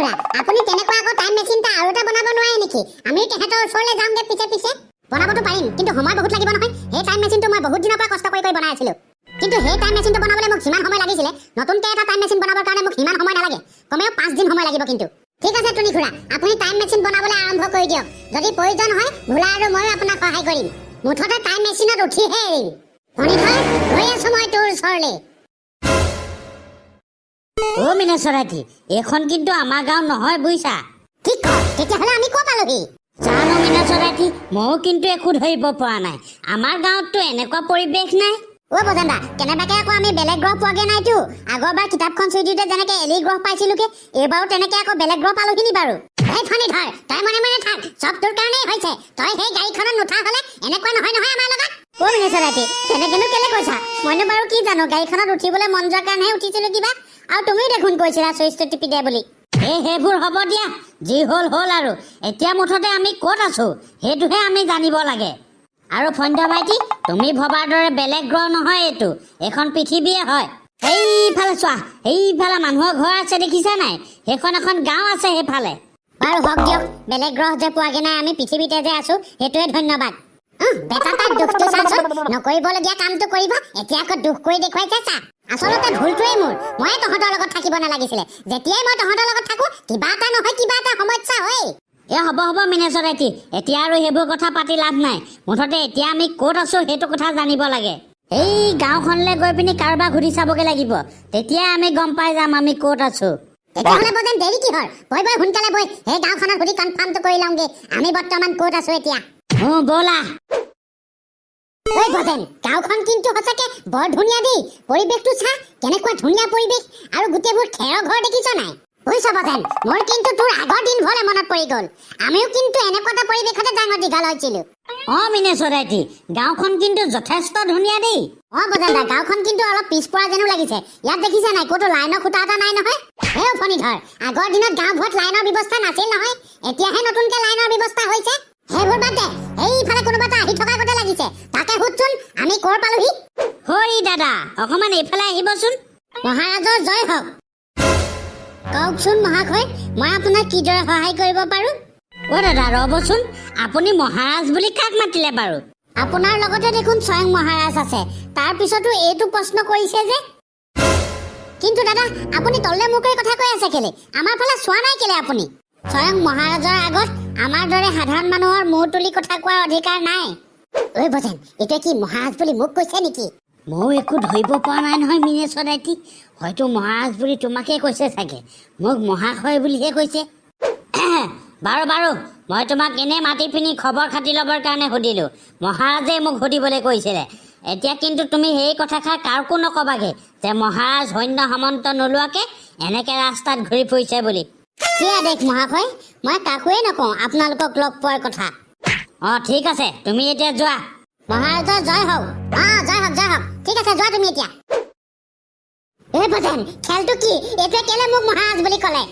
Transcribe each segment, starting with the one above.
খুৰা আপুনি তেনেকুৱা আকৌ টাইম মেচিনটা আৰু এটা বনাব নোৱাৰে নেকি? আমি তেহেতৰ ওচৰলৈ যাওঁগে পিছে পিছে। বনাবতো পাৰিম কিন্তু সময় বহুত লাগিব নহয়। সেই টাইম মেচিনটো মই বহুত দিনৰ পৰা কষ্ট কৰি বনাই আছিলো। কিন্তু সেই টাইম মেচিনটো বনাবলৈ মোক যিমান সময় লাগিছিলে নতুনকৈ এটা টাইম মেচিন বনাবৰ কাৰণে মোক সিমান সময় নালাগে। কমেও 5 দিন সময় লাগিব কিন্তু। ঠিক আছে টুনি খুৰা, আপুনি টাইম মেচিন বনাবলৈ আৰম্ভ কৰি দিয়ক। যদি প্ৰয়োজন হয় ভোলা আৰু ময়ো আপোনাক সহায় কৰিম। মুঠতে টাইম মেচিনত উঠিহে এৰিম। ফণীধৰ গৈ আছো মই তোৰ ওচৰলৈ। ও মিনেশ্বৰাইটি, এইখন কিন্তু আমাৰ গাঁও নহয় বুইছা। ঠিক ক, তেতিয়াহ'লে আমি ক'ৰ পালোহি? জানো মিনেশ্বৰাইটি, ময়ো কিন্তু একো ধৰিব পৰা নাই। আমাৰ গাঁৱততো এনেকুৱা পৰিৱেশ নাই। অ বজেন্দা, কেনেবাকে আকৌ আমি বেলেগ গ্ৰহ পোৱাগে নাইতো। আগৰবাৰ কিতাপখন চুই দিওঁতে যেনেকে এলি গ্ৰহ পাইছিলোগে, এইবাৰো তেনেকে আকৌ বেলেগ গ্ৰহ পালোহি নি বাৰু? এই ফণীধৰ, তই মনে মনে থাক, চব তোৰ কাৰণেই হৈছে। তই সেই গাড়ীখনত নুঠা হ'লে এনেকুৱা নহয় নহয় আমাৰ লগত। অ মিনেশ্বৰাইটি, তেনেকেনো কেলে কৈছা? মইনো বাৰু কি জানো, গাড়ীখনত উঠিবলৈ মন যোৱাৰ কাৰণেহে উঠিছিলো কিবা। আৰু তুমিও দেখোন কৈছিলা চুইচটো টিপি দে বুলি। সেইবোৰ হ'ব দিয়া, যি হ'ল হ'ল আৰু। এতিয়া মুঠতে আমি ক'ত আছো সেইটোহে আমি জানিব লাগে। আৰু ফণীধৰ ভাইটি, তুমি ভবাৰ দৰে বেলেগ গ্ৰহ নহয় এইটো, এখন পৃথিৱীয়ে হয়। সেইফালে চোৱা, সেইফালে মানুহৰ ঘৰ আছে দেখিছা নাই? সেইখন এখন গাঁও আছে সেইফালে। বাৰু হওক দিয়ক, বেলেগ গ্ৰহ যে পোৱাগে নাই, আমি পৃথিৱীতে যে আছো সেইটোৱে ধন্যবাদ। বেটা তাত দুখটো চাচোন, নকৰিবলগীয়া কামটো কৰিব, এতিয়া আকৌ দুখ কৰি দেখুৱাইছে চা। আচলতে ভুলটোৱেই মোৰ, ময়ে তহঁতৰ লগত থাকিব নালাগিছিলে। যেতিয়াই মই তহঁতৰ লগত থাকো কিবা এটা নহয় কিবা এটা সমস্যা হয়। হ'ব মিনেশ্বৰাইটি, এতিয়া আৰু সেইবোৰ কথা পাতি লাভ নাই। মুঠতে এতিয়া আমি ক'ত আছো সেইটো কথা জানিব লাগে। এই গাঁওখনলৈ গৈ পিনি কাৰোবাক সুধি চাবগে লাগিব, তেতিয়া আমি গম পাই যাম আমি ক'ত আছো। তেতিয়াহ'লে বজেন দেৰি কিহৰ? বৈ সোনকালে বৈ, সেই গাঁওখনত সুধি কনফাৰ্মটো কৰি লওঁগে আমি বৰ্তমান ক'ত আছো এতিয়া। ব'লা। ঐ বজেন, গাঁওখন কিন্তু সঁচাকে বৰ ধুনীয়া দেই। পৰিৱেশটো চা, কেনেকুৱা ধুনীয়া পৰিৱেশ। আৰু গোটেইবোৰ খেৰৰ ঘৰ দেখিছ নাই? বুজিছ বজেন, মোৰ কিন্তু তোৰ আগৰ দিনবোৰলে মনত পৰি গ'ল। আমিও কিন্তু এনেকুৱা এটা পৰিৱেশতে ডাঙৰ দীঘল হৈছিলো। মিনেশ্বৰাইটি, গাঁওখন কিন্তু যথেষ্ট ধুনীয়া দেই। বজেন দা, গাঁওখন কিন্তু অলপ পিছপৰা যেনো লাগিছে। ইয়াত দেখিছা নাই ক'তো লাইনৰ খুঁটা এটা নাই নহয়? হে ফণীধৰ, আগৰ দিনত গাঁওবোৰত লাইনৰ ব্যৱস্থা নাছিল নহয়, এতিয়াহে নতুনকে লাইনৰ ব্যৱস্থা হৈছে। সেইবোৰ বাদ দে, এইফালে কোনোবা এটা আহি থকা গতে লাগিছে। তাকে সুধচোন আমি ক'ৰ পালোহি? হৰি দাদা, অকণমান এইফালে আহিবচোন। মহাৰাজৰ জয় হওক। কওকচোন মহাশয়, মই আপোনাক কিদৰে সহায় কৰিব পাৰো? দাদা ৰ'বচোন, আপুনি মহাৰাজ বুলি কাক মাতিলে বাৰু? আপোনাৰ লগতে দেখোন স্বয়ং মহাৰাজ আছে, তাৰ পিছতো এইটো প্ৰশ্ন কৰিছে যে। কিন্তু দাদা, আপুনি তললে মুখ কৰি কথা কৈ আছে কেলে? আমাৰ ফালে চোৱা নাই কেলে আপুনি? স্বয়ং মহাৰাজৰ আগত আমাৰ দৰে সাধাৰণ মানুহৰ মূৰ তুলি কথা কোৱাৰ অধিকাৰ নাই। ঐ বজেন, এতিয়া কি মহাৰাজ বুলি মোক কৈছে নেকি? ময়ো একো ধৰিব পৰা নাই নহয় মিনেশ্বৰাইটি। হয়তো মহাৰাজ বুলি তোমাকে কৈছে চাগে, মোক মহাশয় বুলিহে কৈছে। বাৰু মই তোমাক এনেই মাতি পিনি খবৰ খাতি ল'বৰ কাৰণে সুধিলোঁ। মহাৰাজে মোক সুধিবলৈ কৈছিলে। এতিয়া কিন্তু তুমি সেই কথাষাৰ কাকো নকবাগে যে মহাৰাজ সৈন্য সামন্ত নোলোৱাকে এনেকে ৰাস্তাত ঘূৰি ফুৰিছে বুলি। কি আদেশ মহাশয়? মই কাকোৱে নকওঁ আপোনালোকক লগ পোৱাৰ কথা। ঠিক আছে, তুমি এতিয়া যোৱা। মহাৰাজৰ জয় হওক। জয় হওক। ঠিক আছে, যোৱা তুমি এতিয়া। বজেন, খেলটো কি? এইটোৱে কেলে মোক মহাৰাজ বুলি ক'লে?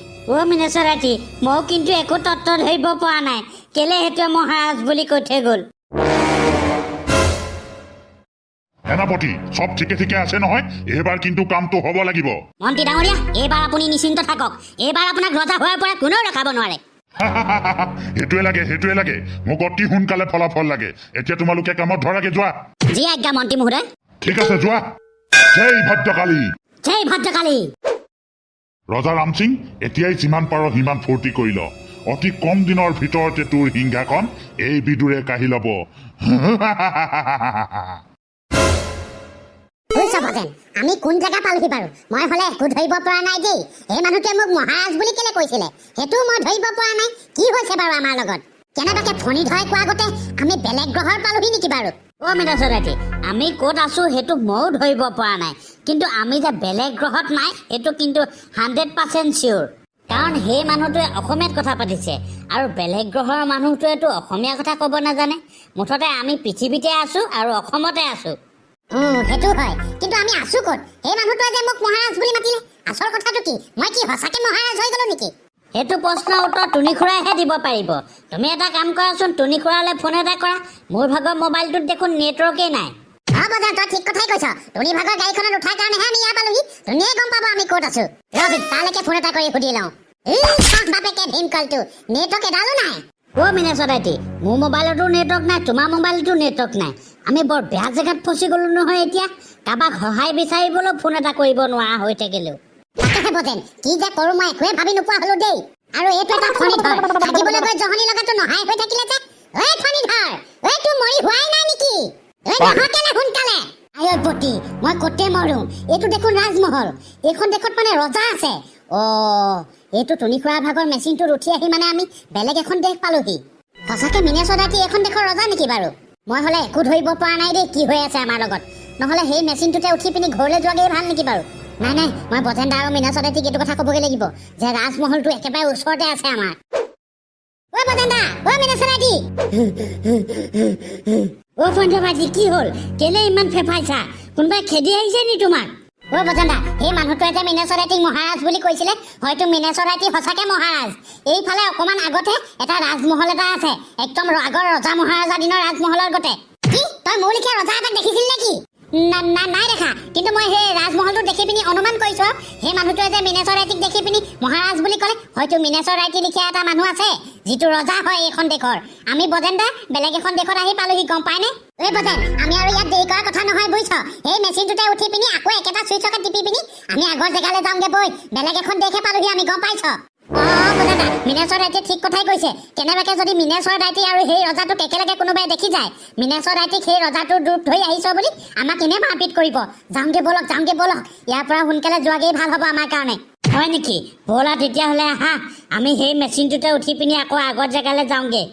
মিনেশ্বৰাইটি, ময়ো কিন্তু একো তত্ত্ব ধৰিব পৰা নাই কেলে সেইটোৱে মহাৰাজ বুলি কৈ থৈ গ'ল। সেনাপতি, সব ঠিকে আছে নহয়? এইবাৰ কিন্তু কামটো হ'ব লাগিব। মন্ত্ৰী ডাঙৰীয়া, এইবাৰ আপুনি নিশ্চিন্ত থাকক। এইবাৰ আপোনাক ৰজা হোৱাৰ পৰা কোনেও ৰখাব নোৱাৰে। সেইটোৱে লাগে। মোক অতি সোনকালে ফলাফল লাগে। এতিয়া তোমালোকে কামত ধৰাকে যোৱা। যি আজ্ঞা মন্ত্ৰী মহোদয়। ঠিক আছে, যোৱা। জয় ভদ্ৰকালী। জয় ভদ্ৰকালী। ৰজা ৰাম সিং, এতিয়াই যিমান পাৰ সিমান ফূৰ্তি কৰি ল। অতি কম দিনৰ ভিতৰতে তোৰ সিংহাখন এই বিদুৰে কাঢ়ি ল'ব। বজেন, আমি কোন জেগা পালোহি বাৰু? মই হলে একো ধৰিব পৰা নাই দেই। এই মানুহটোৱে মোক মহাৰাজ বুলি কেলে কৈছিলে সেইটোও মই ধৰিব পৰা নাই। কি হৈছে বাৰু আমাৰ লগত? কেনেবাকে ফণীধৰে কোৱা আগতে আমি বেলেগ গ্ৰহৰ পালোহি নেকি বাৰু? মিনেশ্বৰাইটি, আমি ক'ত আছো সেইটো ময়ো ধৰিব পৰা নাই, কিন্তু আমি যে বেলেগ গ্ৰহত নাই সেইটো কিন্তু 100% চিয়ৰ। কাৰণ সেই মানুহটোৱে অসমীয়াত কথা পাতিছে, আৰু বেলেগ গ্ৰহৰ মানুহটোৱেতো অসমীয়া কথা ক'ব নাজানে। মুঠতে আমি পৃথিৱীতে আছো আৰু অসমতে আছো। সেইটো হয়, কিন্তু আমি আছো ক'ত? সেই মানুহটোৱে যে মোক মহাৰাজ বুলি মাতিলে, আচল কথাটো কি? মই কি সঁচাকে মহাৰাজ হৈ গলো নেকি? সেইটো প্ৰশ্নৰ উত্তৰ টুনি খুৰাইহে দিব পাৰিব। তুমি এটা কাম কৰাচোন, টুনি খুৰালৈ ফোন এটা কৰা। মোৰ ভাগৰ মোবাইলটোত দেখোন নেটৱৰ্কেই নাই। বজাৰ, তই ঠিক কথাই কৈছ। টুনি ভাগৰ গাড়ীখনত উঠাৰ কাৰণেহে আমি ইয়াৰ পালোহি। টুনিয়ে গম পাব আমি ক'ত আছো। ৰবি, তালৈকে ফোন এটা কৰি সুধি লওঁ। বাপেকে ভীমকলটো নেটৱৰ্ক এডালো নাই। অ মিনা চৰাইটি, মোৰ মোবাইলতো নেটৱৰ্ক নাই, তোমাৰ মোবাইলতো নেটৱৰ্ক নাই। আমি বৰ বেয়া জেগাত ফচি গলো নহয়। এতিয়া কাৰোবাক সহায় বিচাৰিবলৈ ফোন এটা কৰিব নোৱাৰা হৈ থাকিলো। তাকেহে বজেন, কি যে কৰো মই একোৱে ভাবি নোপোৱা হলো দেই। আৰু এইটো এটা ফণি ধৰ, থাকিবলৈ গৈ জহনি লগাটো নহাই হৈ থাকিলে যে। ঐ ফণি ধৰ, ঐ তোৰ মৰি হোৱাই নাই নেকি? ঐ নহকেলে সোনকালে আয়ৈ পতি, মই কতে মৰো। এইটো দেখোন ৰাজমহল। এইখন দেশত মানে ৰজা আছে। এইটো টুনি খুৰাৰ ভাগৰ মেচিনটোত উঠি আহি মানে আমি বেলেগ এখন দেশ পালোহি। সঁচাকে মিনে চদাতি এইখন দেশৰ ৰজা নেকি বাৰু? মই হলে একো ধৰিব পৰা নাই দেই কি হৈ আছে আমাৰ লগত। নহলে সেই মেচিনটোতে উঠি পিনি ঘৰলৈ যোৱাগেই ভাল নেকি বাৰু? নাই নাই, মই বজেন্দা আৰু মিনা চদাতিক এইটো কথা ক'বগৈ লাগিব যে ৰাজমহলটো একেবাৰে ওচৰতে আছে আমাৰ। ঐ বজেন্দা, ঐ মিনা চদাতি। অ পঞ্চবাজি, কি হ'ল? কেলে ইমান ফেফাইছা? কোনোবাই খেদি আহিছে নি তোমাক? ঐ বজেন্দা, সেই মানুহটোৱে যে মিনে চদাতিক মহাৰাজ বুলি কৈছিলে, হয়তো মিনে চদাতি সঁচাকে মহাৰাজ। এইফালে অকমান আগতে এটা ৰাজমহল এটা আছে, একদম আগৰ ৰজা মহাৰাজা দিনৰ ৰাজমহলৰ গতে। কি তই মোৰ লিখীয়া ৰজা এটাক দেখিছিল নেকি? নাই দেখা, কিন্তু মই সেই ৰাজমহলটো দেখি পিনি অনুমান কৰিছো সেই মানুহটোৱে যে মিনে চৰাইটিক দেখি পিনি মহাৰাজ বুলি ক'লে, হয়তো মিনে চৰাইটি লিখীয়া এটা মানুহ আছে যিটো ৰজা হয় এইখন দেশৰ। আমি বজেন্দা বেলেগ এখন দেশত আহি পালোহি, গম পায়নে? ঐ বজেন, আমি আৰু ইয়াত দেৰি কৰাৰ কথা নহয় বুজিছ। সেই মেচিনটোতে উঠি পিনি আকৌ একেটা চুইচকে টিপি পিনি আমি আগৰ জেগালৈ যামগে বৈ। বেলেগ এখন দেশে পালোহি আমি, গম পাইছ? বজেন্দা, মিনে চৰাইটিয়ে ঠিক কথাই কৈছে। কেনেবাকে যদি মিনে চৰাইটি আৰু সেই ৰজাটোক একেলগে কোনোবাই দেখি যায়, মিনে চৰাইটিক সেই ৰজাটোৰ ৰূপ ধৰি আহিছ বুলি আমাক এনে মাৰপিট কৰিব। যাওঁগে বলক, ইয়াৰ পৰা সোনকালে যোৱাগেই ভাল হ'ব আমাৰ কাৰণে। হয় নেকি? ব'লা তেতিয়াহ'লে আহা, আমি সেই মেচিনটোতে উঠি পিনি আকৌ আগৰ জেগালৈ যাওঁগে।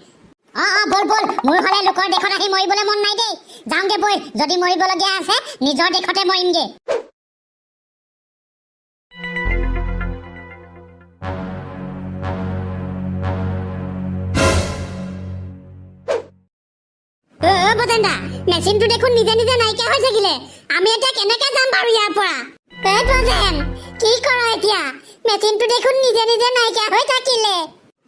বল মোৰ হলে লোকৰ দেশত আহি মৰিবলৈ মন নাই দেই। যাওঁগে বৈ, যদি মৰিবলগীয়া আছে নিজৰ দেশতে মৰিমগে। বজেন্দা, মেচিনটো দেখোন নিজে নিজে নাইকিয়া হৈ থাকিলে। আমি এতিয়া কেনেকে যাম বাৰু ইয়াৰ পৰা? বজেন, কি কৰ এতিয়া? মেচিনটো দেখোন নিজে নিজে নাইকিয়া হৈ থাকিলে।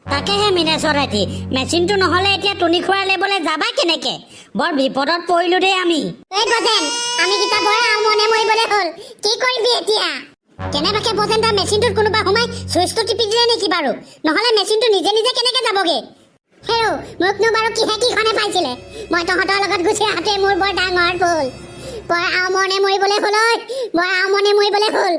তাকেহে মিনা চৰাইটি, মেচিনটো নহ'লে এতিয়া টুনি খুৰাই লেবলৈ যাবা কেনেকে? বৰ বিপদত পৰিলো দেই আমি। বজেন, আমি কিটা বৰ মনে মৰিবলৈ হ'ল। কি কৰিবি এতিয়া? কেনেবাকে বজেন তাৰ মেচিনটোত কোনোবা সোমাই চুইচটো টিপি দিলে নেকি বাৰু? নহ'লে মেচিনটো নিজে নিজে কেনেকে যাবগে? হেৰৌ, মোকনো বাৰু কিখনে পাইছিলে? মই তহঁতৰ লগত গুচি আহোঁতে মোৰ বৰ ডাঙৰ ভুল। বৰ আমনে মৰিবলৈ হ'ল।